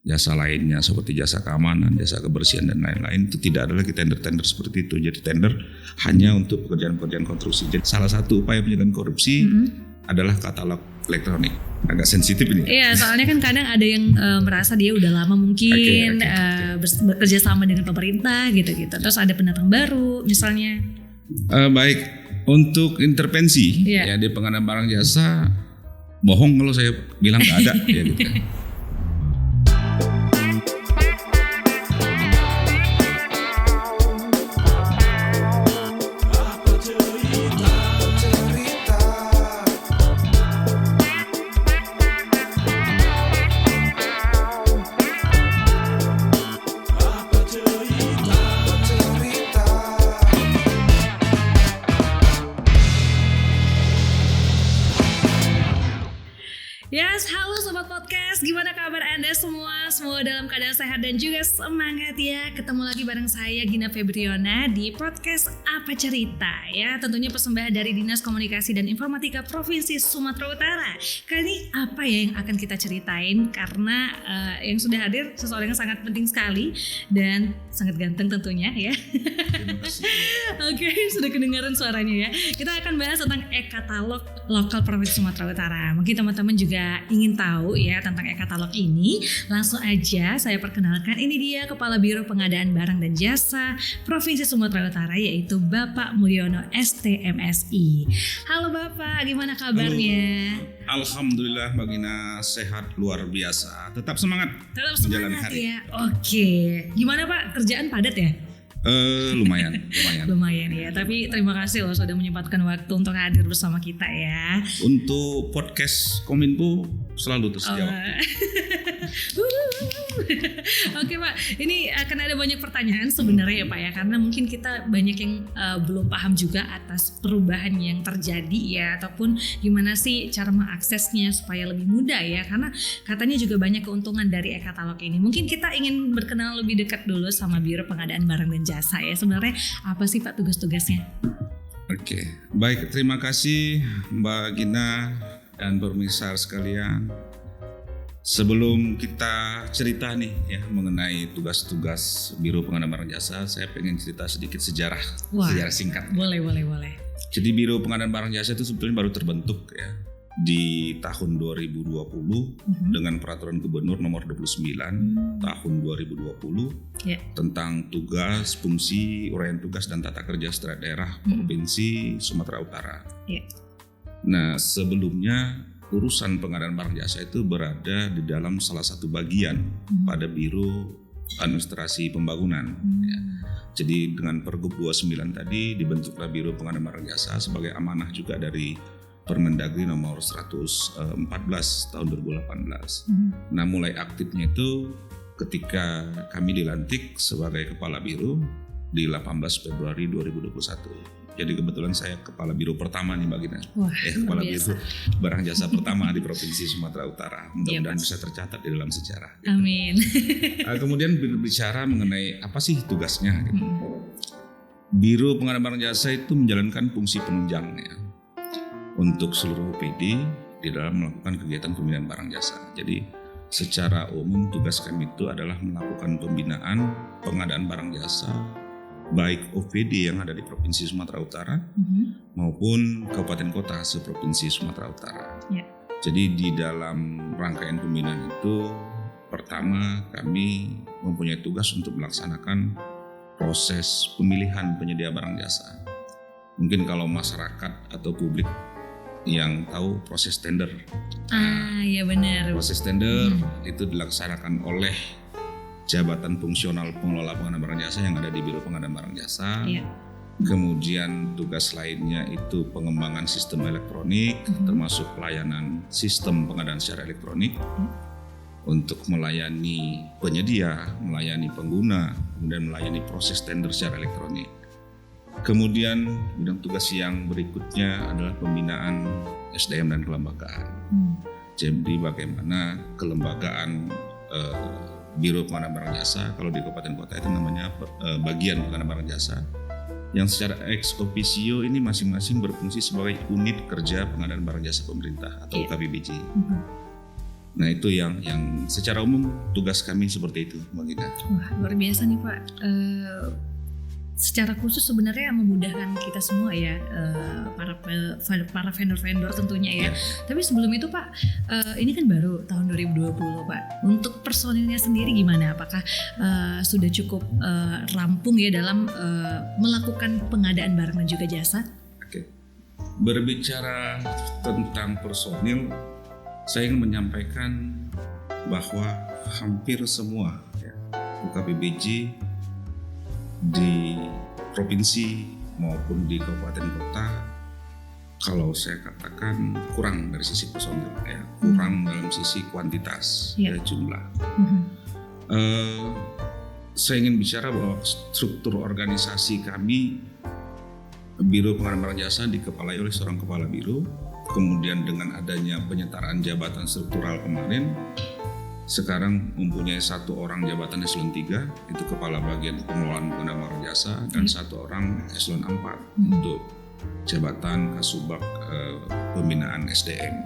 jasa lainnya seperti jasa keamanan, jasa kebersihan dan lain-lain itu tidak ada lagi tender-tender seperti itu. Jadi tender hanya untuk pekerjaan-pekerjaan konstruksi. Jadi salah satu upaya pencegahan korupsi adalah katalog elektronik. Agak sensitif ini. Iya, soalnya kan kadang ada yang merasa dia udah lama mungkin bekerja sama dengan pemerintah gitu-gitu. Terus ada pendatang baru misalnya. Baik, untuk intervensi ya di pengadaan barang jasa, bohong kalau saya bilang nggak ada ya gitu. Yes, halo Sobat Podcast, gimana kabar Anda semua? Semoga dalam keadaan sehat dan juga semangat ya. Ketemu lagi bareng saya Gina Febriona di podcast Apa Cerita ya. Tentunya persembahan dari Dinas Komunikasi dan Informatika Provinsi Sumatera Utara. Kali ini apa ya yang akan kita ceritain? Karena yang sudah hadir seseorang yang sangat penting sekali dan sangat ganteng tentunya ya. Oke, sudah kedengaran suaranya ya. Kita akan bahas tentang e-katalog lokal Provinsi Sumatera Utara. Mungkin teman-teman juga ingin tahu ya tentang e-katalog ini. Langsung aja saya perkenalkan, ini dia Kepala Biro Pengadaan Barang dan Jasa Provinsi Sumatera Utara, yaitu Bapak Mulyono STMSI. Halo Bapak, gimana kabarnya? Halo. Alhamdulillah Mbak Gina, sehat luar biasa. Tetap semangat. Tetap semangat ya. Oke. Gimana Pak, kerjaan padat ya? Lumayan ya. Tapi terima kasih loh sudah menyempatkan waktu untuk hadir bersama kita ya. Untuk podcast Kominfo selalu tersedia. Oke Pak, ini akan ada banyak pertanyaan sebenarnya ya Pak ya, karena mungkin kita banyak yang belum paham juga atas perubahan yang terjadi ya, ataupun gimana sih cara mengaksesnya supaya lebih mudah ya, karena katanya juga banyak keuntungan dari e-katalog ini. Mungkin kita ingin berkenal lebih dekat dulu sama Biro Pengadaan Barang dan Jasa ya. Sebenarnya apa sih Pak tugas-tugasnya? Oke, baik, terima kasih Mbak Gina dan pemirsa sekalian. Sebelum kita cerita nih ya mengenai tugas-tugas Biro Pengadaan Barang Jasa, saya pengen cerita sedikit sejarah singkat. Boleh. Jadi Biro Pengadaan Barang Jasa itu sebetulnya baru terbentuk ya di tahun 2020 dengan Peraturan Gubernur Nomor 29 tahun 2020 tentang tugas, fungsi, uraian tugas dan tata kerja setiap daerah Provinsi Sumatera Utara. Nah, sebelumnya urusan pengadaan barang jasa itu berada di dalam salah satu bagian pada Biro Administrasi Pembangunan. Ya. Jadi dengan Pergub 29 tadi dibentuklah Biro Pengadaan Barang Jasa sebagai amanah juga dari Permendagri nomor 114 tahun 2018. Nah, mulai aktifnya itu ketika kami dilantik sebagai Kepala Biro di 18 Februari 2021. Jadi kebetulan saya Kepala Biro pertama nih Mbak Gina. Kepala Biro Barang Jasa pertama di Provinsi Sumatera Utara. Mudah-mudahan bisa tercatat di dalam sejarah. Gitu. Amin. Kemudian berbicara mengenai apa sih tugasnya. Gitu. Biro Pengadaan Barang Jasa itu menjalankan fungsi penunjangnya untuk seluruh OPD di dalam melakukan kegiatan pembinaan barang jasa. Jadi secara umum tugas kami itu adalah melakukan pembinaan pengadaan barang jasa baik OPD yang ada di Provinsi Sumatera Utara maupun kabupaten kota seprovinsi Sumatera Utara. Jadi di dalam rangkaian pembinaan itu pertama kami mempunyai tugas untuk melaksanakan proses pemilihan penyedia barang jasa. Mungkin kalau masyarakat atau publik yang tahu proses tender. Iya benar. Proses tender itu dilaksanakan oleh Jabatan Fungsional Pengelola Pengadaan Barang Jasa yang ada di Biro Pengadaan Barang Jasa. Kemudian tugas lainnya itu pengembangan sistem elektronik, termasuk pelayanan sistem pengadaan secara elektronik untuk melayani penyedia, melayani pengguna, kemudian melayani proses tender secara elektronik. Kemudian bidang tugas yang berikutnya adalah pembinaan SDM dan kelembagaan. Jadi bagaimana kelembagaan Biro Pengadaan Barang Jasa, kalau di kabupaten kota itu namanya bagian pengadaan barang jasa, yang secara ex officio ini masing-masing berfungsi sebagai unit kerja pengadaan barang jasa pemerintah atau KPBJ. Nah itu yang secara umum tugas kami seperti itu, Mbak Gina. Wah, luar biasa nih Pak. Secara khusus sebenarnya memudahkan kita semua ya, para vendor-vendor tentunya ya. Tapi sebelum itu Pak, ini kan baru tahun 2020 Pak. Untuk personilnya sendiri gimana? Apakah sudah cukup rampung ya dalam melakukan pengadaan barang dan juga jasa? Oke. Berbicara tentang personil, saya ingin menyampaikan bahwa hampir semua UKPBJ di provinsi maupun di kabupaten kota, kalau saya katakan kurang dari sisi personil ya, kurang dalam sisi kuantitas ya, jumlah. Saya ingin bicara bahwa struktur organisasi kami, Biro Pengadaan Barang Jasa dikepalai oleh seorang kepala biro. Kemudian dengan adanya penyetaraan jabatan struktural kemarin, sekarang mempunyai 1 orang jabatan eselon 3, itu kepala bagian pengelolaan pengadaan barang jasa, dan 1 orang eselon 4 untuk jabatan kasubag pembinaan SDM.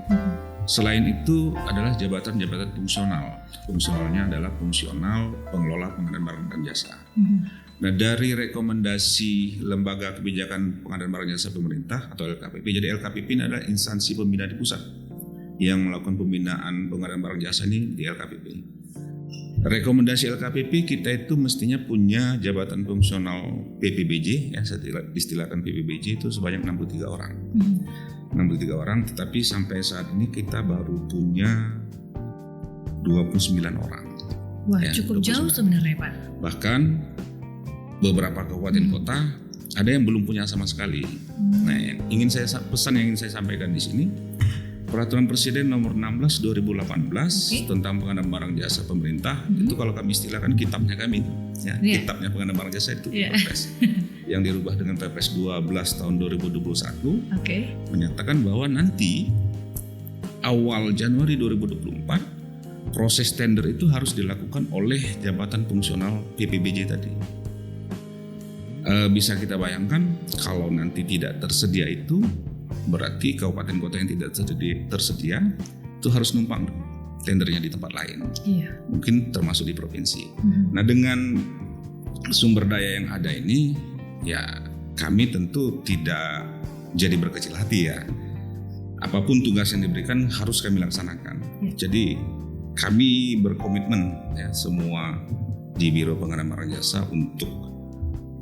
Selain itu adalah jabatan-jabatan fungsional. Fungsionalnya adalah fungsional pengelola pengadaan barang dan jasa. Nah, dari rekomendasi Lembaga Kebijakan Pengadaan Barang Jasa Pemerintah atau LKPP, jadi LKPP ini adalah instansi pembina di pusat yang melakukan pembinaan pengadaan barang jasa ini di LKPP. Rekomendasi LKPP kita itu mestinya punya jabatan fungsional PPBJ, ya istilahkan PPBJ itu sebanyak 63 orang. 63 orang, tetapi sampai saat ini kita baru punya 29 orang. Wah, ya, cukup jauh sebenarnya Pak. Bahkan beberapa kabupaten kota ada yang belum punya sama sekali. Nah, yang ingin saya sampaikan di sini, Peraturan Presiden Nomor 16 2018 tentang pengadaan barang jasa pemerintah, itu kalau kami istilahkan kitabnya kami, ya, kitabnya pengadaan barang jasa itu Perpres yang dirubah dengan Perpres 12 tahun 2021, menyatakan bahwa nanti awal Januari 2024 proses tender itu harus dilakukan oleh jabatan fungsional PPBJ tadi. Bisa kita bayangkan kalau nanti tidak tersedia itu, berarti kabupaten kota yang tidak tersedia itu harus numpang tendernya di tempat lain. Mungkin termasuk di provinsi. Nah, dengan sumber daya yang ada ini, ya kami tentu tidak jadi berkecil hati ya. Apapun tugas yang diberikan harus kami laksanakan. Jadi kami berkomitmen ya semua di Biro Pengadaan Barang Jasa untuk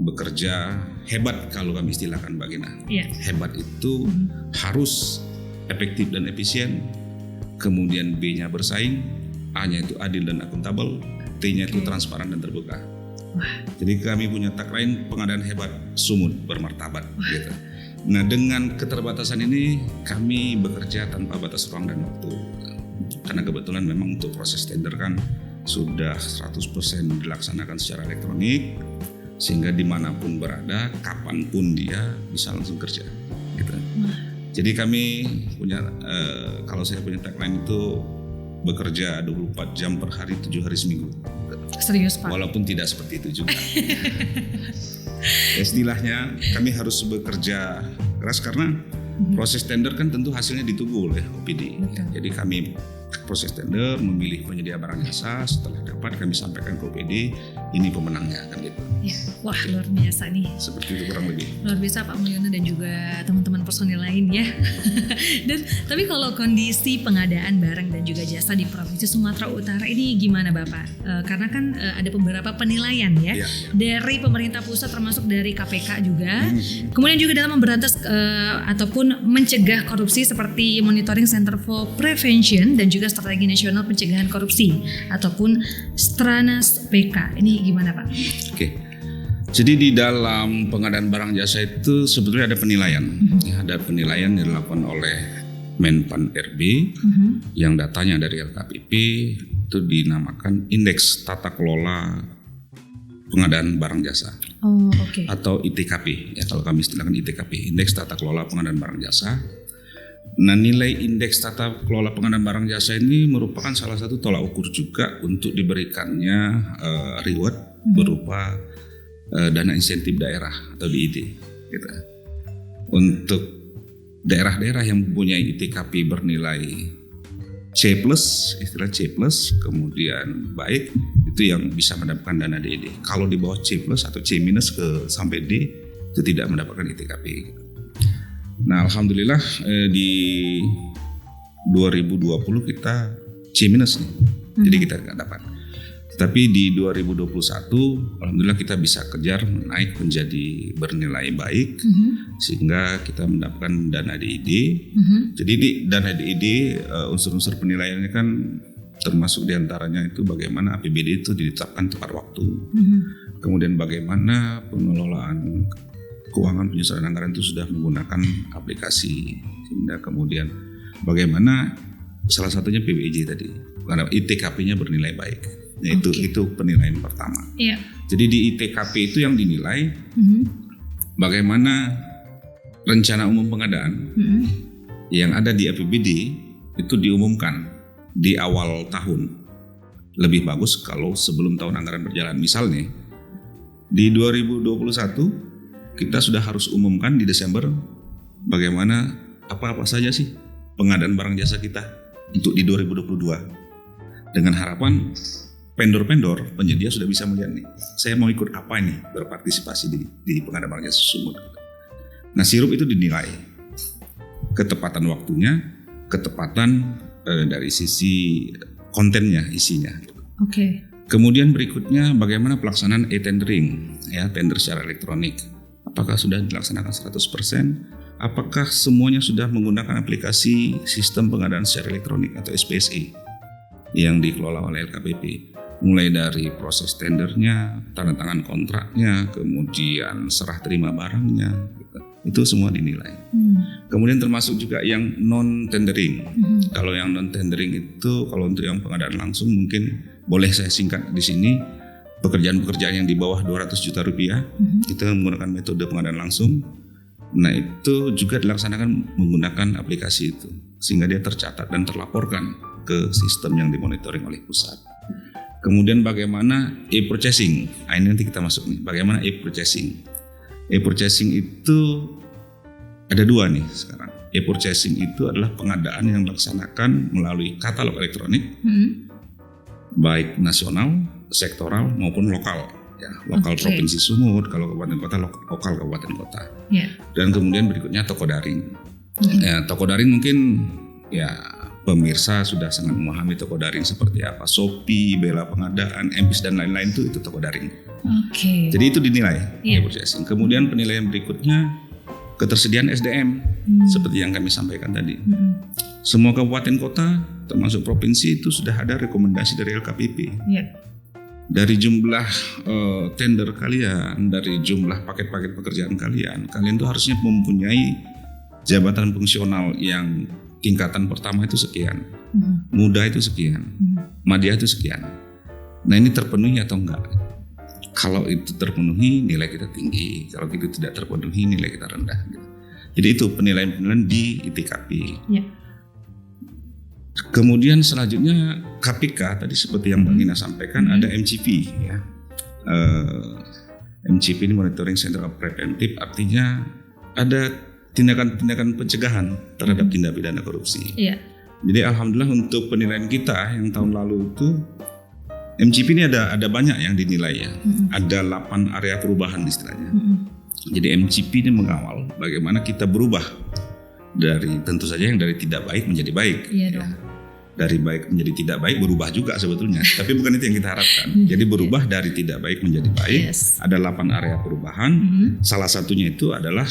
bekerja hebat, kalau kami istilahkan Mbak Gina. Hebat itu harus efektif dan efisien, kemudian B-nya bersaing, A-nya itu adil dan akuntabel, T-nya itu transparan dan terbuka. Jadi kami punya tagline pengadaan hebat, sumut, bermartabat gitu. Nah, dengan keterbatasan ini kami bekerja tanpa batas ruang dan waktu. Karena kebetulan memang untuk proses tender kan sudah 100% dilaksanakan secara elektronik, sehingga dimanapun berada, kapanpun dia bisa langsung kerja gitu. Jadi kami punya, kalau saya punya tagline itu bekerja 24 jam per hari, 7 hari seminggu. Serius Pak? Walaupun tidak seperti itu juga. Istilahnya kami harus bekerja keras karena proses tender kan tentu hasilnya ditunggu oleh OPD. Jadi kami proses tender, memilih penyedia barang jasa, setelah dapat kami sampaikan ke OPD, ini pemenangnya kan gitu. Wah, luar biasa nih. Seperti itu kurang lebih. Luar biasa Pak Mulyono dan juga teman-teman personil lain ya. Dan tapi kalau kondisi pengadaan barang dan juga jasa di Provinsi Sumatera Utara ini gimana Bapak? Karena kan ada beberapa penilaian ya, dari pemerintah pusat termasuk dari KPK juga. Kemudian juga dalam memberantas ataupun mencegah korupsi seperti Monitoring Center for Prevention dan juga Strategi Nasional Pencegahan Korupsi ataupun Stranas PK. Ini gimana Pak? Oke. Jadi di dalam pengadaan barang jasa itu sebetulnya ada penilaian. Ya, ada penilaian yang dilakukan oleh Menpan RB yang datanya dari LKPP, itu dinamakan Indeks Tata Kelola Pengadaan Barang Jasa. Atau ITKP. Ya, kalau kami istilahkan ITKP, Indeks Tata Kelola Pengadaan Barang Jasa. Nah, nilai indeks tata kelola pengadaan barang jasa ini merupakan salah satu tolak ukur juga untuk diberikannya reward berupa dana insentif daerah atau DIT gitu. Untuk daerah-daerah yang mempunyai ITKP bernilai C+, istilah C+, kemudian baik, itu yang bisa mendapatkan dana DED. Kalau di bawah C+ atau C- sampai D itu tidak mendapatkan ITKP. Nah, alhamdulillah di 2020 kita C- nih, jadi kita nggak dapat. Tapi di 2021 alhamdulillah kita bisa kejar naik menjadi bernilai baik, sehingga kita mendapatkan dana DED. Jadi di dana DED unsur-unsur penilaiannya kan termasuk diantaranya itu bagaimana APBD itu ditetapkan tepat waktu, kemudian bagaimana pengelolaan keuangan penyusunan anggaran itu sudah menggunakan aplikasi, sehingga kemudian bagaimana salah satunya PBIJ tadi, karena ITKP-nya bernilai baik. Nah, itu penilaian pertama. Yeah. Jadi di ITKP itu yang dinilai bagaimana rencana umum pengadaan yang ada di APBD itu diumumkan di awal tahun. Lebih bagus kalau sebelum tahun anggaran berjalan. Misalnya di 2021 kita sudah harus umumkan di Desember bagaimana apa saja sih pengadaan barang jasa kita untuk di 2022, dengan harapan vendor-vendor penyedia sudah bisa melihat nih, saya mau ikut apa nih berpartisipasi di pengadaan barang jasa sumut. Nah, sirup itu dinilai ketepatan waktunya, ketepatan dari sisi kontennya, isinya. Oke. Kemudian berikutnya bagaimana pelaksanaan e-tendering, ya, tender secara elektronik. Apakah sudah dilaksanakan 100%? Apakah semuanya sudah menggunakan aplikasi sistem pengadaan secara elektronik atau SPSE yang dikelola oleh LKPP? Mulai dari proses tendernya, tanda tangan kontraknya, kemudian serah terima barangnya, gitu. Itu semua dinilai. Kemudian termasuk juga yang non tendering. Kalau yang non tendering itu, kalau untuk yang pengadaan langsung mungkin boleh saya singkat di sini, pekerjaan-pekerjaan yang di bawah 200 juta rupiah, kita menggunakan metode pengadaan langsung. Nah, itu juga dilaksanakan menggunakan aplikasi itu, sehingga dia tercatat dan terlaporkan ke sistem yang dimonitoring oleh pusat. Kemudian bagaimana e-purchasing, ini nanti kita masuk nih, bagaimana e-purchasing. E-purchasing itu ada dua nih sekarang. E-purchasing itu adalah pengadaan yang dilaksanakan melalui katalog elektronik, baik nasional, sektoral maupun lokal. Ya, lokal provinsi Sumut, kalau kabupaten kota lokal kabupaten kota. Dan kemudian berikutnya toko daring. Toko daring mungkin ya pemirsa sudah sangat memahami toko daring seperti apa. Shopee, Bella Pengadaan, Empis dan lain-lain itu toko daring. Jadi itu dinilai e-purchasing. Kemudian penilaian berikutnya ketersediaan SDM seperti yang kami sampaikan tadi. Semua kabupaten kota termasuk provinsi itu sudah ada rekomendasi dari LKPP. Dari jumlah tender kalian, dari jumlah paket-paket pekerjaan kalian tuh harusnya mempunyai jabatan fungsional yang tingkatan pertama itu sekian, muda itu sekian, madya itu sekian. Nah, ini terpenuhi atau enggak? Kalau itu terpenuhi, nilai kita tinggi. Kalau itu tidak terpenuhi, nilai kita rendah. Jadi itu penilaian-penilaian di ITKP. Kemudian selanjutnya KPK tadi seperti yang Mbak Nina sampaikan, ada MCP ya. MCP ini Monitoring Center of Preventive, artinya ada tindakan-tindakan pencegahan terhadap tindak pidana korupsi. Jadi alhamdulillah untuk penilaian kita yang tahun lalu itu MCP ini ada banyak yang dinilai ya. Ada 8 area perubahan istilahnya. Jadi MCP ini mengawal bagaimana kita berubah dari tentu saja yang dari tidak baik menjadi baik. Dari baik menjadi tidak baik berubah juga sebetulnya, tapi bukan itu yang kita harapkan. Jadi berubah dari tidak baik menjadi baik. Ada 8 area perubahan. Salah satunya itu adalah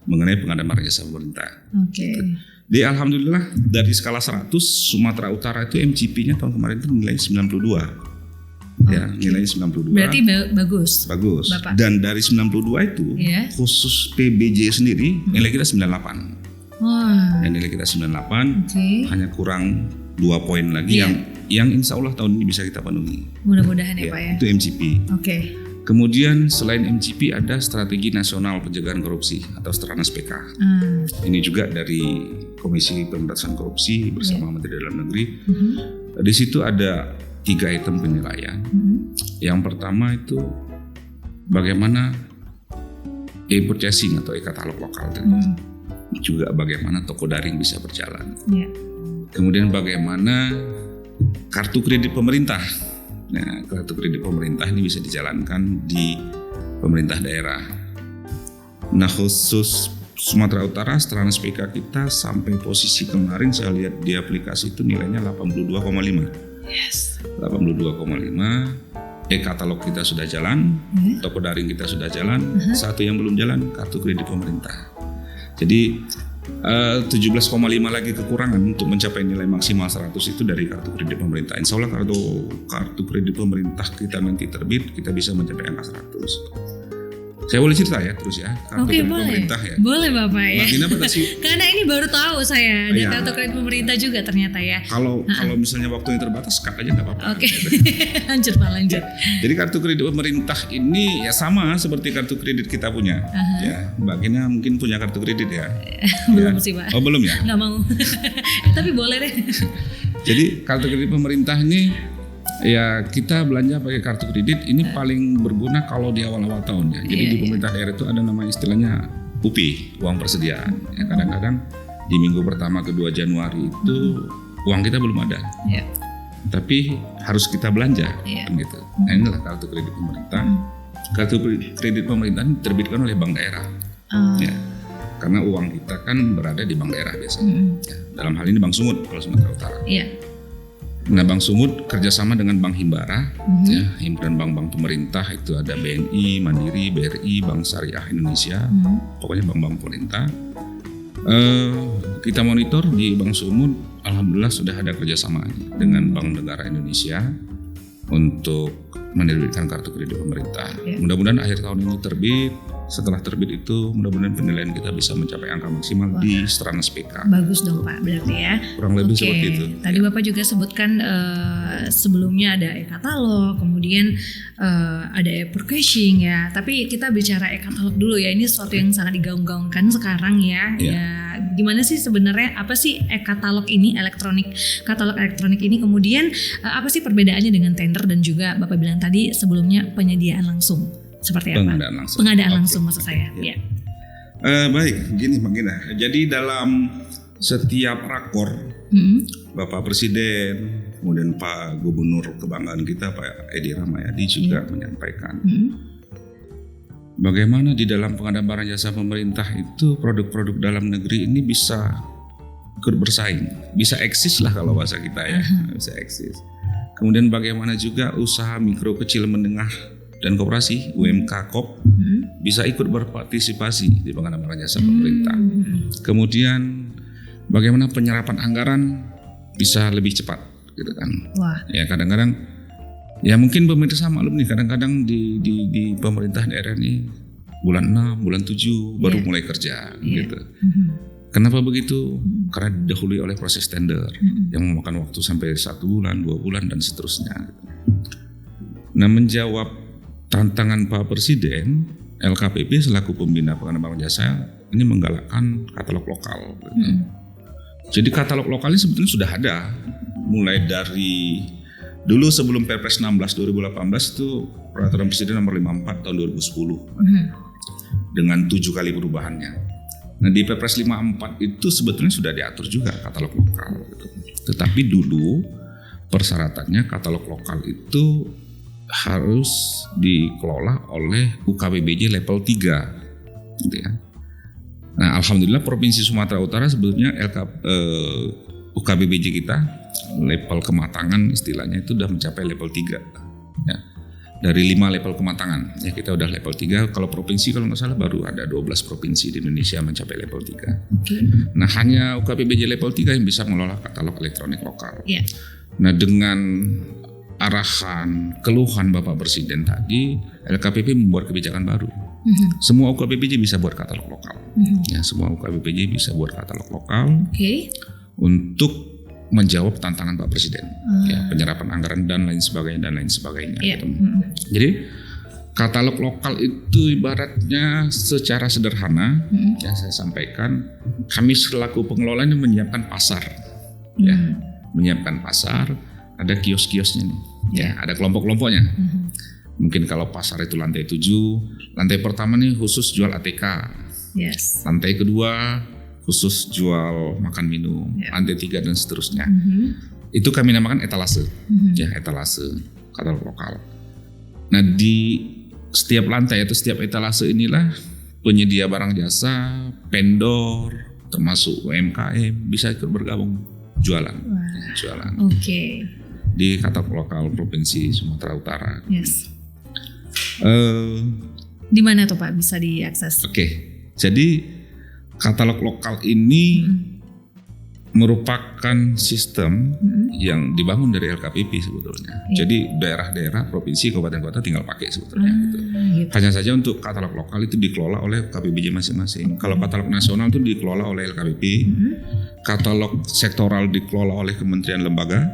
mengenai pengadaan barang jasa pemerintah. Jadi alhamdulillah dari skala 100 Sumatera Utara itu MCP-nya tahun kemarin itu nilai 92. Ya, nilainya 92. Berarti bagus. Bapak. Dan dari 92 itu khusus PBJ sendiri nilai kita 98. Dan nilai kita 98, hanya kurang 2 poin lagi yang insya Allah tahun ini bisa kita penuhi. Mudah-mudahan ya Pak ya. Itu MCP. Kemudian selain MCP ada Strategi Nasional Pencegahan Korupsi atau Stranas PK. Ini juga dari Komisi Pemberantasan Korupsi bersama Menteri Dalam Negeri. Di situ ada 3 item penilaian. Yang pertama itu bagaimana e-purchasing atau e-katalog lokal. Juga bagaimana toko daring bisa berjalan. Kemudian bagaimana kartu kredit pemerintah. Nah, kartu kredit pemerintah ini bisa dijalankan di pemerintah daerah. Nah, khusus Sumatera Utara, Stranas PK kita sampai posisi kemarin saya lihat di aplikasi itu nilainya 82,5. Yes. 82,5. E-katalog kita sudah jalan, toko daring kita sudah jalan. Satu yang belum jalan, kartu kredit pemerintah. Jadi 17,5 lagi kekurangan untuk mencapai nilai maksimal 100 itu dari kartu kredit pemerintah. Insya Allah kartu kredit pemerintah kita nanti terbit, kita bisa mencapai angka 100. Saya boleh cerita ya terus ya, kartu kredit pemerintah ya. Boleh Bapak ya. Sih? Karena ini baru tahu saya ada kartu kredit pemerintah juga ternyata ya. Kalau misalnya waktunya terbatas, cut aja nggak apa-apa. Oke. Lanjut. Jadi kartu kredit pemerintah ini ya sama seperti kartu kredit kita punya. Ya, Mbak Gina mungkin punya kartu kredit ya. Belum sih Pak. Oh belum ya? Nggak mau. Tapi boleh deh. Jadi kartu kredit pemerintah ini ya kita belanja pakai kartu kredit ini paling berguna kalau di awal-awal tahun ya. Jadi di pemerintah daerah itu ada nama istilahnya UPI, uang persediaan. Ya, kadang-kadang di minggu pertama kedua Januari itu uang kita belum ada. Tapi harus kita belanja kan gitu. Nah, inilah kartu kredit pemerintah. Kartu kredit pemerintah ini diterbitkan oleh bank daerah. Ya. Karena uang kita kan berada di bank daerah biasanya. Ya, dalam hal ini Bank Sumut kalau Sumatera Utara. Nah, Bank Sumut kerjasama dengan Bank Himbara, ya, himpunan bank-bank pemerintah itu ada BNI, Mandiri, BRI, Bank Syariah Indonesia, pokoknya bank-bank pemerintah. Kita monitor di Bank Sumut, alhamdulillah sudah ada kerjasama dengan Bank Negara Indonesia untuk menerbitkan kartu kredit pemerintah. Mudah-mudahan akhir tahun ini terbit. Setelah terbit itu mudah-mudahan penilaian kita bisa mencapai angka maksimal di Stranas PK. Bagus dong Pak berarti ya. Kurang lebih seperti itu. Tadi Bapak juga sebutkan sebelumnya ada e-katalog, kemudian ada e-purchasing ya. Tapi kita bicara e-katalog dulu ya. Ini sesuatu yang sangat digaung-gaungkan sekarang ya. Ya, gimana sih sebenarnya apa sih e-katalog ini, katalog elektronik ini, kemudian apa sih perbedaannya dengan tender dan juga Bapak bilang tadi sebelumnya penyediaan langsung? Seperti apa? Pengadaan langsung maksud saya. Ya. Baik, gini Mbak Gina. Jadi dalam setiap rakor, Bapak Presiden, kemudian Pak Gubernur kebanggaan kita Pak Edi Rahmayadi juga menyampaikan bagaimana di dalam pengadaan barang jasa pemerintah itu produk-produk dalam negeri ini bisa bersaing, bisa eksis lah kalau bahasa kita ya, bisa eksis. Kemudian bagaimana juga usaha mikro kecil menengah dan koperasi UMK KOP bisa ikut berpartisipasi di pengadaan barang jasa pemerintah. Kemudian bagaimana penyerapan anggaran bisa lebih cepat gitu kan. Ya kadang-kadang ya mungkin pemirsa maklum nih, kadang-kadang di pemerintah daerah ini bulan 6, bulan 7 baru mulai kerja gitu. Kenapa begitu? Karena didahului oleh proses tender yang memakan waktu sampai 1 bulan, 2 bulan dan seterusnya. Nah, menjawab tantangan Pak Presiden, LKPP selaku pembina pengadaan barang jasa ini menggalakkan katalog lokal. Jadi katalog lokal ini sebetulnya sudah ada, mulai dari dulu sebelum Perpres 16 2018 itu Peraturan Presiden nomor 54 tahun 2010 dengan 7 kali perubahannya. Nah di Perpres 54 itu sebetulnya sudah diatur juga katalog lokal. Tetapi dulu persyaratannya katalog lokal itu harus dikelola oleh UKBBJ level 3 gitu ya. Nah alhamdulillah Provinsi Sumatera Utara sebetulnya UKBBJ kita level kematangan istilahnya itu sudah mencapai level 3 ya. Dari 5 level kematangan ya kita udah level 3. Kalau provinsi kalau nggak salah baru ada 12 provinsi di Indonesia mencapai level 3. Nah hanya UKBBJ level 3 yang bisa mengelola katalog elektronik lokal. Nah dengan arahan keluhan Bapak Presiden tadi, LKPP membuat kebijakan baru. Semua UKBPJ bisa buat katalog lokal. Ya, semua UKBPJ bisa buat katalog lokal untuk menjawab tantangan Pak Presiden. Ya, penyerapan anggaran dan lain sebagainya. Gitu. Jadi katalog lokal itu ibaratnya secara sederhana, yang saya sampaikan, kami selaku pengelola ini menyiapkan pasar, ya, menyiapkan pasar. Ada kios-kiosnya nih, ya, ada kelompok-kelompoknya. Mungkin kalau pasar itu lantai 7, lantai pertama nih khusus jual ATK. Lantai kedua khusus jual makan minum, lantai 3 dan seterusnya. Itu kami namakan etalase, ya etalase katalog lokal. Nah di setiap lantai atau setiap etalase inilah penyedia barang jasa, vendor, termasuk UMKM bisa ikut bergabung jualan. Oke. Di katalog lokal Provinsi Sumatera Utara. Yes. Di mana tuh Pak bisa diakses? Oke. Jadi katalog lokal ini merupakan sistem yang dibangun dari LKPP sebetulnya. Jadi daerah-daerah, provinsi, kabupaten kota tinggal pakai sebetulnya. Gitu. Hanya saja untuk katalog lokal itu dikelola oleh KPBJ masing-masing. Kalau katalog nasional itu dikelola oleh LKPP, katalog sektoral dikelola oleh kementerian lembaga,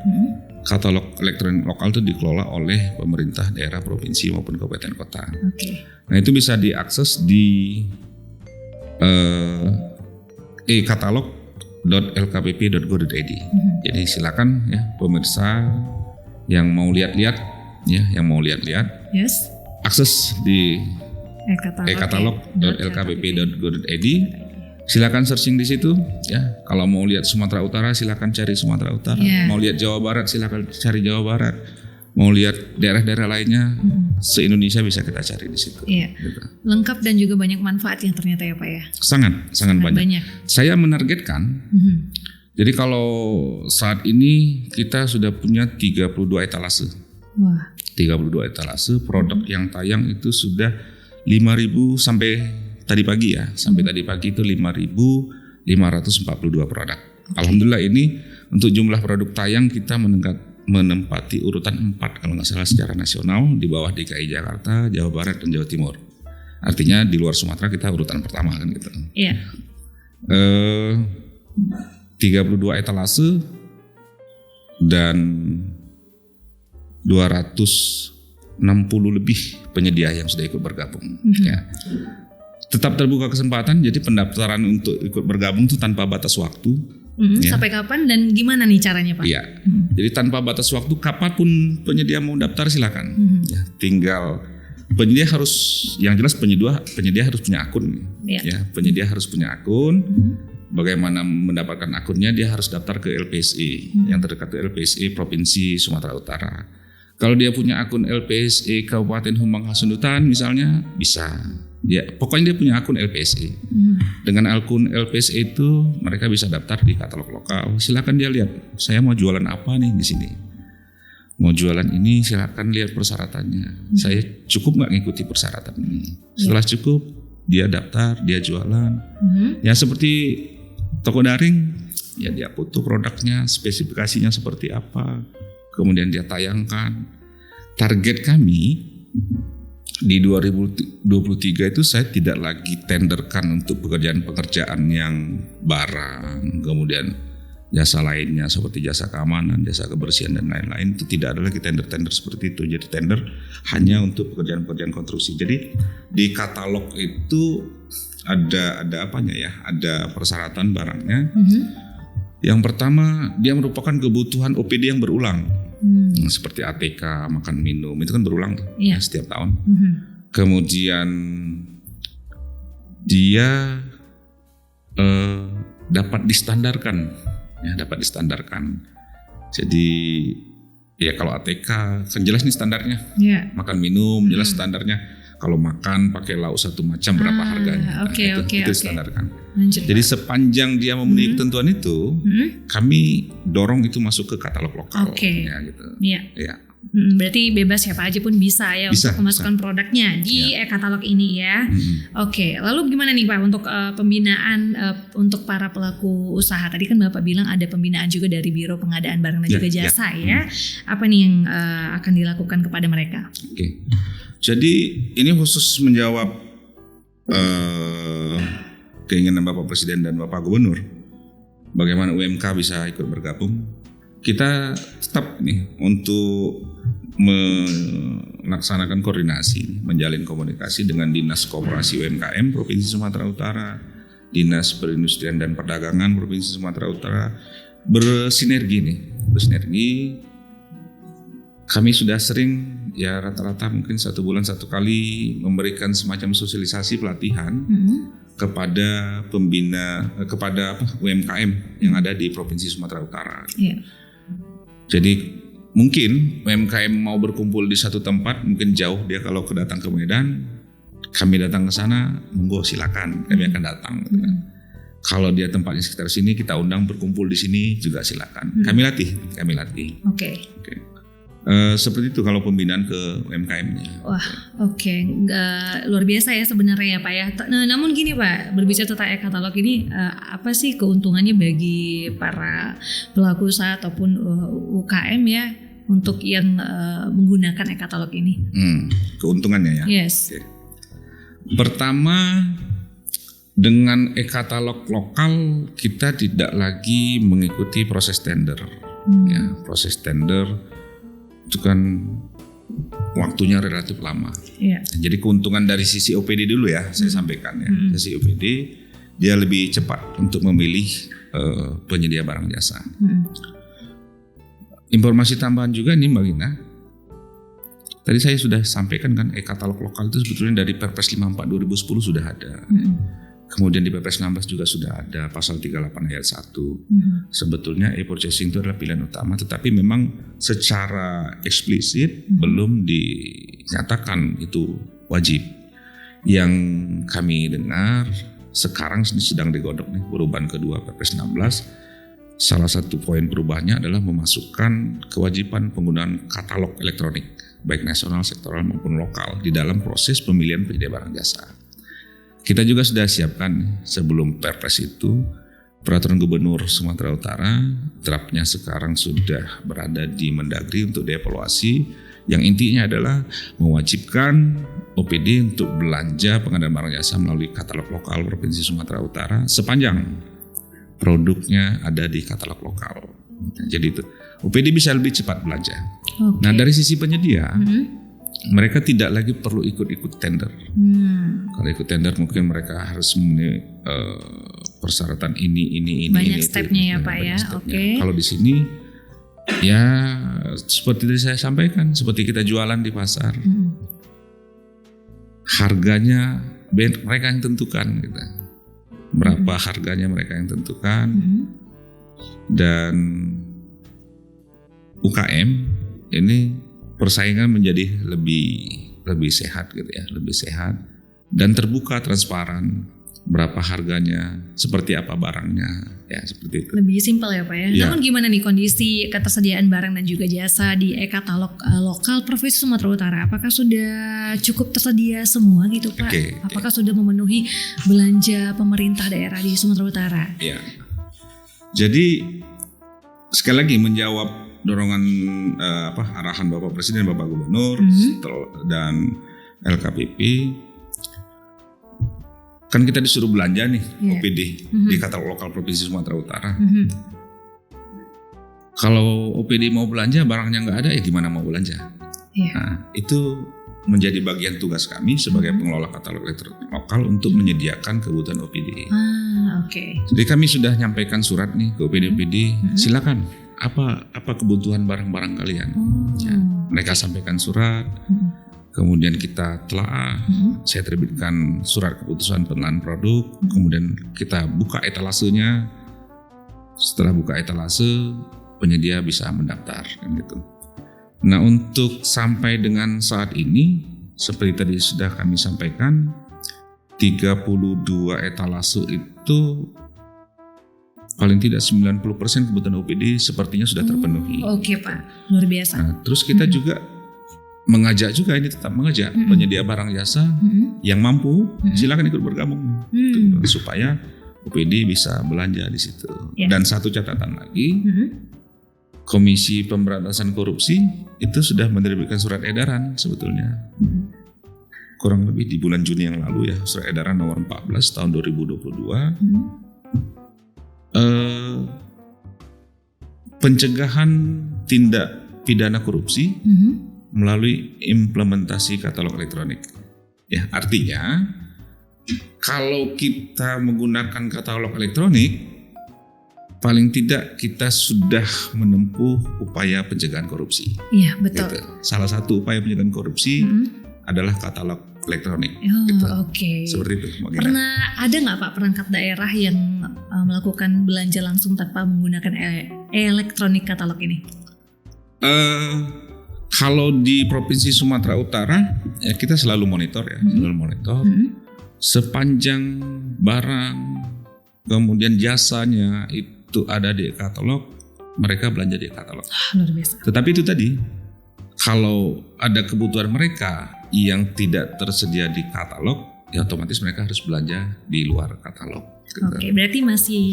katalog elektronik lokal itu dikelola oleh pemerintah daerah, provinsi maupun kabupaten kota. Nah itu bisa diakses di katalog.lkpp.go.id. Jadi silakan ya pemirsa yang mau lihat-lihat yes, akses di katalog.lkpp.go.id. Silakan searching di situ ya. Kalau mau lihat Sumatera Utara silakan cari Sumatera Utara. Mau lihat Jawa Barat silakan cari Jawa Barat. Mau lihat daerah-daerah lainnya se-Indonesia bisa kita cari di situ. Gitu. Lengkap dan juga banyak manfaatnya ternyata ya Pak ya. Sangat banyak. Saya menargetkan. Jadi kalau saat ini kita sudah punya 32 etalase. 32 etalase, produk yang tayang itu sudah 5.000 sampai tadi pagi ya. Sampai tadi pagi itu 5.542 produk. Alhamdulillah ini untuk jumlah produk tayang kita menempati urutan 4 kalau nggak salah secara nasional di bawah DKI Jakarta, Jawa Barat dan Jawa Timur. Artinya di luar Sumatera kita urutan pertama kan gitu. 32 etalase dan 260 lebih penyedia yang sudah ikut bergabung. Ya. Tetap terbuka kesempatan, jadi pendaftaran untuk ikut bergabung itu tanpa batas waktu. Sampai kapan dan gimana nih caranya Pak? Iya, jadi tanpa batas waktu, kapanpun penyedia mau daftar silakan. Ya, tinggal penyedia harus, yang jelas penyedia harus punya akun. Ya, penyedia harus punya akun. Bagaimana mendapatkan akunnya? Dia harus daftar ke LPSE yang terdekat ke LPSE Provinsi Sumatera Utara. Kalau dia punya akun LPSE Kabupaten Humbang Hasundutan misalnya bisa. Pokoknya dia punya akun LPSE. Dengan akun LPSE itu mereka bisa daftar di katalog lokal. Silakan dia lihat, saya mau jualan apa nih di sini. Mau jualan ini silakan lihat persyaratannya. Saya cukup nggak ngikuti persyaratan ini. Setelah cukup, dia daftar, dia jualan. Ya seperti toko daring, ya dia foto produknya, spesifikasinya seperti apa, kemudian dia tayangkan. Target kami di 2023 itu saya tidak lagi tenderkan untuk pekerjaan-pekerjaan yang barang, kemudian jasa lainnya seperti jasa keamanan, jasa kebersihan dan lain-lain, itu tidak ada lagi tender-tender seperti itu. Jadi tender hanya untuk pekerjaan-pekerjaan konstruksi. Jadi di katalog itu ada apanya ya? Ada persyaratan barangnya. Yang pertama dia merupakan kebutuhan OPD yang berulang. Seperti ATK, makan minum itu kan berulang ya, setiap tahun. Kemudian dia dapat distandarkan. Ya, dapat distandarkan. Jadi ya kalau ATK kan jelas nih standarnya. Makan minum jelas standarnya. Kalau makan pakai lauk satu macam berapa harganya. Itu distandarkan. Jadi sepanjang dia memenuhi ketentuan itu, kami dorong itu masuk ke katalog lokal. Ya, gitu. Ya. Berarti bebas siapa aja pun bisa ya untuk memasukkan produknya di katalog ini ya. Lalu gimana nih Pak untuk pembinaan untuk para pelaku usaha? Tadi kan Bapak bilang ada pembinaan juga dari Biro Pengadaan Barang dan juga Jasa ya. Apa nih yang akan dilakukan kepada mereka? Jadi ini khusus menjawab keinginan Bapak Presiden dan Bapak Gubernur. Bagaimana UMK bisa ikut bergabung? Kita tetap nih untuk melaksanakan koordinasi, menjalin komunikasi dengan Dinas Koperasi UMKM Provinsi Sumatera Utara, Dinas Perindustrian dan Perdagangan Provinsi Sumatera Utara, bersinergi. Kami sudah sering ya rata-rata mungkin 1 bulan 1 kali memberikan semacam sosialisasi pelatihan kepada kepada UMKM yang ada di Provinsi Sumatera Utara. Jadi mungkin UMKM mau berkumpul di satu tempat, mungkin jauh dia kalau datang ke Medan, kami datang ke sana, monggo silakan, kami akan datang. Kalau dia tempatnya sekitar sini, kita undang berkumpul di sini juga silakan. Kami latih. Oke. Seperti itu kalau pembinaan ke UMKM-nya. Wah, luar biasa ya sebenarnya ya Pak ya. Namun gini Pak, berbicara tentang e-katalog ini, apa sih keuntungannya bagi para pelaku usaha ataupun UKM ya untuk yang menggunakan e-katalog ini? Keuntungannya ya. Yes. Okay. Pertama, dengan e-katalog lokal kita tidak lagi mengikuti proses tender. Ya, proses tender itu kan waktunya relatif lama. Jadi keuntungan dari sisi OPD dulu ya, saya sampaikan ya. Sisi OPD dia lebih cepat untuk memilih penyedia barang jasa. Informasi tambahan juga nih Mbak Gina. Tadi saya sudah sampaikan kan e-katalog lokal itu sebetulnya dari Perpres 54 2010 sudah ada. Kemudian di Perpres 19 juga sudah ada pasal 38 ayat 1. Sebetulnya e-purchasing itu adalah pilihan utama, tetapi memang secara eksplisit belum dinyatakan itu wajib. Yang kami dengar sekarang sedang digodok nih perubahan kedua Perpres 16. Salah satu poin perubahannya adalah memasukkan kewajiban penggunaan katalog elektronik baik nasional, sektoral maupun lokal di dalam proses pemilihan penyedia barang jasa. Kita juga sudah siapkan sebelum Perpres itu Peraturan Gubernur Sumatera Utara, draftnya sekarang sudah berada di Mendagri untuk dievaluasi, yang intinya adalah mewajibkan OPD untuk belanja pengadaan barang jasa melalui katalog lokal Provinsi Sumatera Utara sepanjang produknya ada di katalog lokal. Jadi itu OPD bisa lebih cepat belanja. Nah dari sisi penyedia, mereka tidak lagi perlu ikut-ikut tender. Kalau ikut tender mungkin mereka harus memenuhi persyaratan ini. Banyak stepnya ya Pak ya. Oke. Kalau di sini ya seperti tadi saya sampaikan, seperti kita jualan di pasar, harganya mereka yang tentukan, gitu. Berapa harganya mereka yang tentukan, dan UKM ini persaingan menjadi lebih sehat gitu ya, lebih sehat dan terbuka, transparan, berapa harganya, seperti apa barangnya, ya seperti itu. Lebih simpel ya Pak ya. Namun gimana nih kondisi ketersediaan barang dan juga jasa di e-katalog lokal Provinsi Sumatera Utara? Apakah sudah cukup tersedia semua gitu Pak? Apakah sudah memenuhi belanja pemerintah daerah di Sumatera Utara? Ya. Jadi sekali lagi menjawab dorongan arahan Bapak Presiden, Bapak Gubernur dan LKPP, kan kita disuruh belanja nih OPD di katalog lokal Provinsi Sumatera Utara. Kalau OPD mau belanja barangnya nggak ada, ya gimana mau belanja? Nah, itu menjadi bagian tugas kami sebagai pengelola katalog elektronik lokal untuk menyediakan kebutuhan OPD. Jadi kami sudah nyampaikan surat nih ke OPD-OPD, silakan apa kebutuhan barang-barang kalian. Mereka sampaikan surat, kemudian kita telaah, saya terbitkan surat keputusan pengenalan produk, kemudian kita buka etalasenya. Setelah buka etalase, penyedia bisa mendaftar, kan gitu. Nah, untuk sampai dengan saat ini, seperti tadi sudah kami sampaikan, 32 etalase itu paling tidak 90% kebutuhan OPD sepertinya sudah terpenuhi. Oke Pak, luar biasa. Nah, terus kita juga mengajak juga, ini tetap mengajak penyedia barang jasa yang mampu, silakan ikut bergabung supaya OPD bisa belanja di situ. Dan satu catatan lagi, Komisi Pemberantasan Korupsi itu sudah menerbitkan surat edaran sebetulnya. Kurang lebih di bulan Juni yang lalu ya, surat edaran nomor 14 tahun 2022. Pencegahan tindak pidana korupsi melalui implementasi katalog elektronik. Ya, artinya kalau kita menggunakan katalog elektronik, paling tidak kita sudah menempuh upaya pencegahan korupsi. Iya, betul. Gitu. Salah satu upaya pencegahan korupsi adalah katalog elektronik. Gitu. Oke. Seperti itu. Pernah ada nggak Pak perangkat daerah yang melakukan belanja langsung tanpa menggunakan elektronik katalog ini? Kalau di Provinsi Sumatera Utara ya kita selalu monitor ya, selalu monitor sepanjang barang kemudian jasanya itu ada di katalog, mereka belanja di katalog. Luar biasa. Tetapi itu tadi, kalau ada kebutuhan mereka yang tidak tersedia di katalog, ya otomatis mereka harus belanja di luar katalog. Oke, berarti masih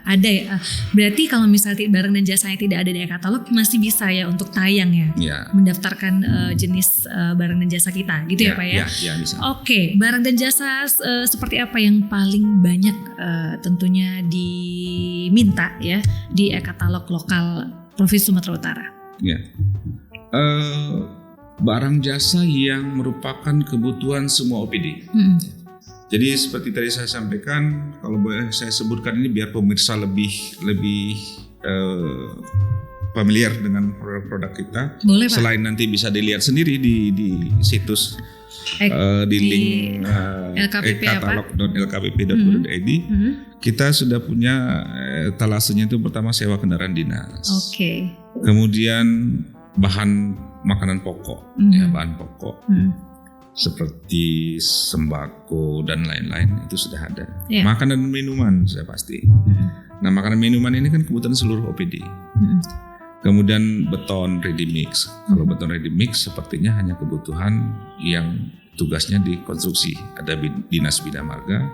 ada ya. Berarti kalau misalnya barang dan jasanya tidak ada di katalog, masih bisa ya untuk tayang ya, mendaftarkan jenis barang dan jasa kita, gitu ya Pak ya? Ya bisa. Oke, barang dan jasa seperti apa yang paling banyak tentunya diminta ya di katalog lokal Provinsi Sumatera Utara? Ya. Barang jasa yang merupakan kebutuhan semua OPD. Jadi seperti tadi saya sampaikan, kalau boleh saya sebutkan ini biar pemirsa lebih familiar dengan produk kita. Boleh, Pak. Selain nanti bisa dilihat sendiri di situs di link katalog.lkpp.go.id. Kita sudah punya etalasenya itu pertama sewa kendaraan dinas. Oke. Kemudian bahan makanan pokok, ya bahan pokok. Seperti sembako dan lain-lain itu sudah ada. Makanan dan minuman sudah pasti. Nah, makanan minuman ini kan kebutuhan seluruh OPD. Kemudian beton ready mix. Kalau beton ready mix sepertinya hanya kebutuhan yang tugasnya di konstruksi. Ada Dinas Bina Marga,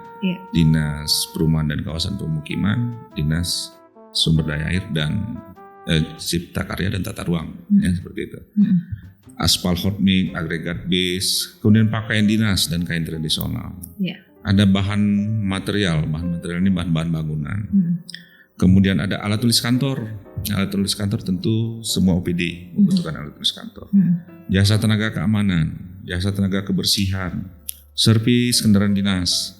Dinas Perumahan dan Kawasan Pemukiman, Dinas Sumber Daya Air dan Cipta Karya dan Tata Ruang, ya seperti itu. Aspal hot mix, agregat base, kemudian pakaian dinas dan kain tradisional. Ada bahan material ini bahan-bahan bangunan. Kemudian ada alat tulis kantor. Alat tulis kantor tentu semua OPD membutuhkan alat tulis kantor. Jasa tenaga keamanan, jasa tenaga kebersihan, servis kendaraan dinas.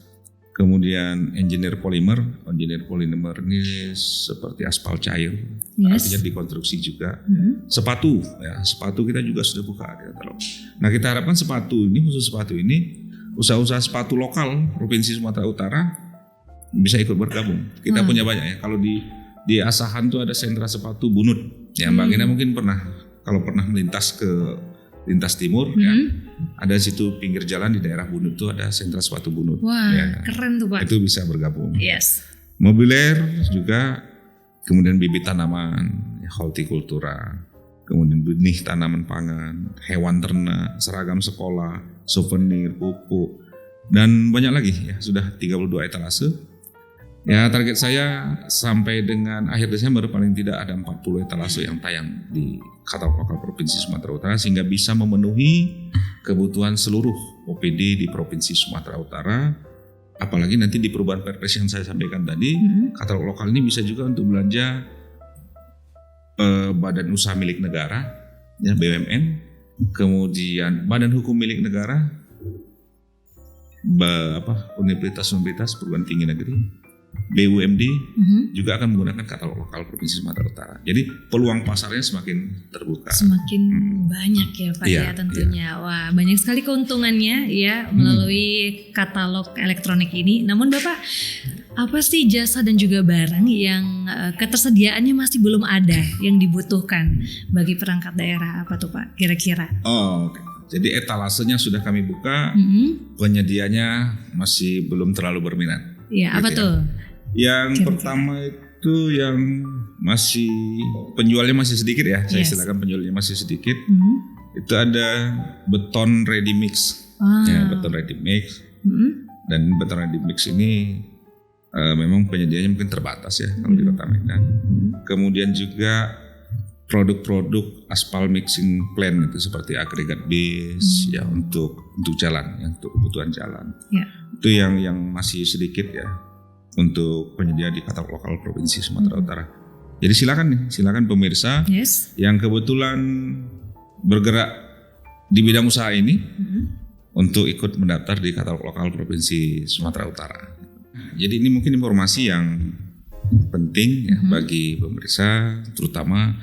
Kemudian engineer polimer ini seperti aspal cair, artinya dikonstruksi juga. Sepatu kita juga sudah buka di katalog. Nah, kita harapkan khusus sepatu ini, usaha-usaha sepatu lokal Provinsi Sumatera Utara bisa ikut bergabung. Kita punya banyak ya. Kalau di Asahan tuh ada sentra sepatu Bunut. Ya, Mbak Gina mungkin kalau pernah melintas ke lintas timur ya, ada situ pinggir jalan di daerah Bunut tuh ada sentra sepatu Bunut. Wah, keren tuh Pak. Itu bisa bergabung. Yes. Mobiler juga, kemudian bibit tanaman, hortikultura, kemudian benih tanaman pangan, hewan ternak, seragam sekolah, souvenir, pupuk, dan banyak lagi ya. Sudah 32 etalase. Ya, target saya sampai dengan akhir Desember paling tidak ada 40 etalase yang tayang di katalog lokal Provinsi Sumatera Utara sehingga bisa memenuhi kebutuhan seluruh OPD di Provinsi Sumatera Utara. Apalagi nanti di perubahan Perpres yang saya sampaikan tadi, katalog lokal ini bisa juga untuk belanja badan usaha milik negara, ya BUMN, kemudian badan hukum milik negara, universitas perguruan tinggi negeri, BUMD juga akan menggunakan katalog lokal Provinsi Sumatera Utara. Jadi peluang pasarnya semakin terbuka. Semakin banyak ya Pak ya tentunya. Wah, banyak sekali keuntungannya ya melalui katalog elektronik ini. Namun Bapak, apa sih jasa dan juga barang yang ketersediaannya masih belum ada yang dibutuhkan bagi perangkat daerah, apa tuh Pak kira-kira? Oke. Jadi etalasenya sudah kami buka, penyedianya masih belum terlalu berminat. Iya, apa tuh? Yang pertama itu yang masih penjualnya masih sedikit ya, saya istilahkan penjualnya masih sedikit. Itu ada beton ready mix, ya beton ready mix. Dan beton ready mix ini memang penyediaannya mungkin terbatas ya kalau di Kota Medan. Kemudian juga produk-produk aspal mixing plant itu seperti agregat base ya untuk jalan, ya, untuk kebutuhan jalan. Itu yang masih sedikit ya untuk penyedia di katalog lokal Provinsi Sumatera Utara. Jadi silakan pemirsa yang kebetulan bergerak di bidang usaha ini untuk ikut mendaftar di katalog lokal Provinsi Sumatera Utara. Jadi ini mungkin informasi yang penting ya bagi pemirsa, terutama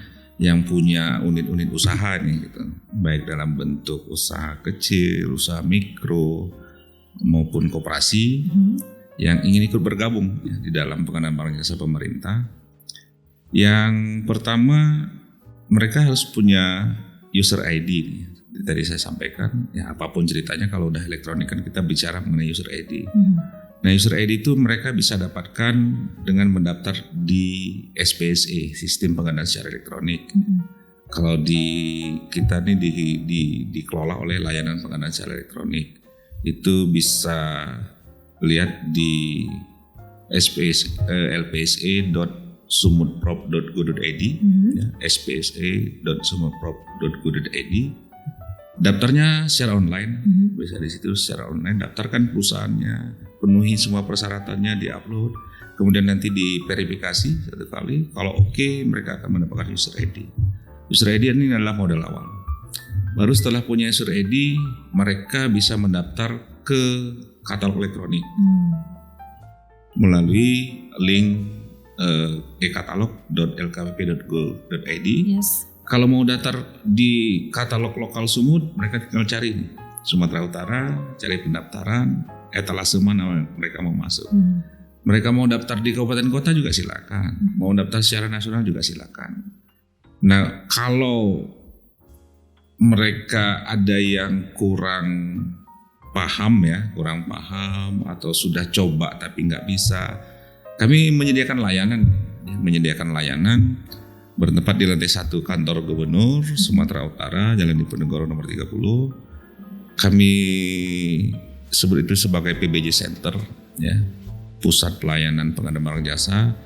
yang punya unit-unit usaha nih gitu, baik dalam bentuk usaha kecil, usaha mikro maupun koperasi yang ingin ikut bergabung ya, di dalam pengadaan barang jasa pemerintah. Yang pertama, mereka harus punya user ID nih. Tadi saya sampaikan, ya apapun ceritanya kalau udah elektronik kan kita bicara mengenai user ID. Nah, user ID itu mereka bisa dapatkan dengan mendaftar di SPSE, Sistem Pengadaan Secara Elektronik. Kalau di kita nih dikelola oleh Layanan Pengadaan Secara Elektronik, itu bisa lihat di lpse.sumutprop.go.id, ya, spse.sumutprop.go.id. Daftarnya secara online, bisa di situ secara online. Daftarkan perusahaannya, penuhi semua persyaratannya, diupload, kemudian nanti diverifikasi 1 kali. Kalau oke, mereka akan mendapatkan user ID. User ID ini adalah modal awal. Baru setelah punya user ID, mereka bisa mendaftar ke katalog elektronik melalui link e-katalog.lkpp.go.id. Yes. Kalau mau daftar di katalog lokal Sumut, mereka tinggal cari nih, Sumatera Utara, cari pendaftaran, etalase mana mereka mau masuk. Mereka mau daftar di kabupaten kota juga silakan, mau daftar secara nasional juga silakan. Nah, kalau mereka ada yang kurang paham atau sudah coba tapi nggak bisa, kami menyediakan layanan bertempat di lantai 1 kantor Gubernur Sumatera Utara, Jalan Diponegoro nomor 30. Kami sebut itu sebagai PBJ Center, ya, pusat pelayanan pengadaan barang jasa.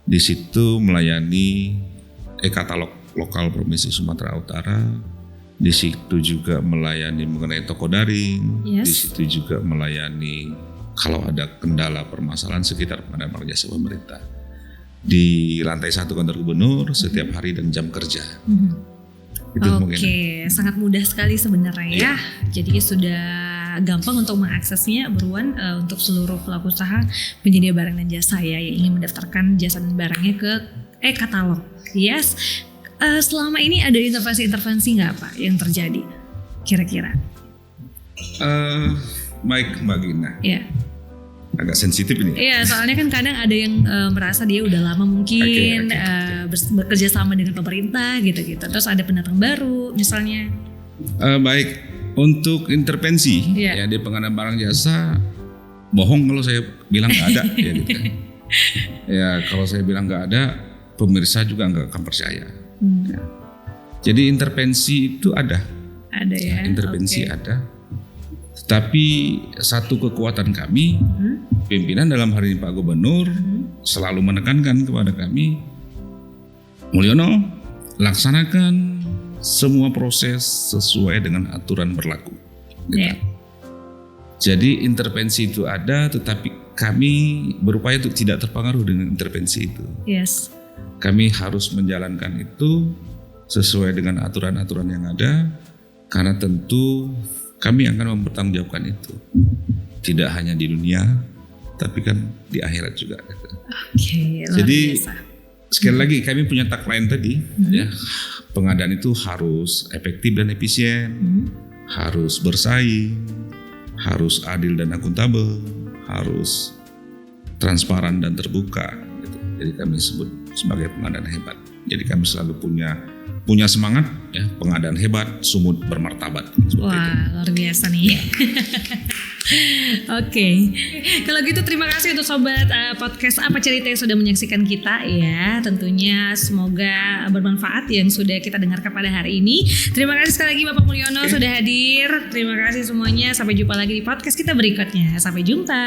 Di situ melayani e-katalog lokal Provinsi Sumatera Utara. Di situ juga melayani mengenai toko daring. Yes. Di situ juga melayani kalau ada kendala permasalahan sekitar pengadaan barang jasa pemerintah. Di lantai 1 kantor Gubernur setiap hari dan jam kerja. Itu mungkin. Oke, sangat mudah sekali sebenarnya ya. Jadi sudah gampang untuk mengaksesnya, Burwan, untuk seluruh pelaku usaha penyedia barang dan jasa ya yang ingin mendaftarkan jasa dan barangnya ke e-katalog. Yes. Selama ini ada intervensi nggak Pak yang terjadi kira-kira? Baik Mbak Gina. Iya. Agak sensitif ini. Iya, soalnya kan kadang ada yang merasa dia udah lama mungkin bekerja sama dengan pemerintah gitu-gitu. Terus ada pendatang baru misalnya. Baik, untuk intervensi ya di pengadaan barang jasa, bohong kalau saya bilang nggak ada ya gitu. Ya kalau saya bilang nggak ada, pemirsa juga nggak akan percaya. Ya. Jadi intervensi itu ada. Ada ya. Intervensi ada. Tapi satu kekuatan kami, pimpinan dalam hari ini Pak Gubernur selalu menekankan kepada kami, Mulyono, laksanakan semua proses sesuai dengan aturan berlaku. Gitu. Yeah. Jadi intervensi itu ada, tetapi kami berupaya untuk tidak terpengaruh dengan intervensi itu. Yes. Kami harus menjalankan itu sesuai dengan aturan-aturan yang ada, karena tentu kami akan mempertanggungjawabkan itu. Tidak hanya di dunia, tapi kan di akhirat juga. Oke, luar jadi biasa. Sekali lagi kami punya tagline tadi, ya, pengadaan itu harus efektif dan efisien, harus bersaing, harus adil dan akuntabel, harus transparan dan terbuka. Gitu. Jadi kami sebut sebagai pengadaan hebat. Jadi kami selalu punya semangat, ya, pengadaan hebat, Sumut bermartabat. Wah, itu. Luar biasa nih. Oke, kalau gitu terima kasih untuk sobat podcast Apa Cerita yang sudah menyaksikan kita ya. Tentunya semoga bermanfaat yang sudah kita dengarkan pada hari ini. Terima kasih sekali lagi Bapak Mulyono sudah hadir. Terima kasih semuanya. Sampai jumpa lagi di podcast kita berikutnya. Sampai jumpa.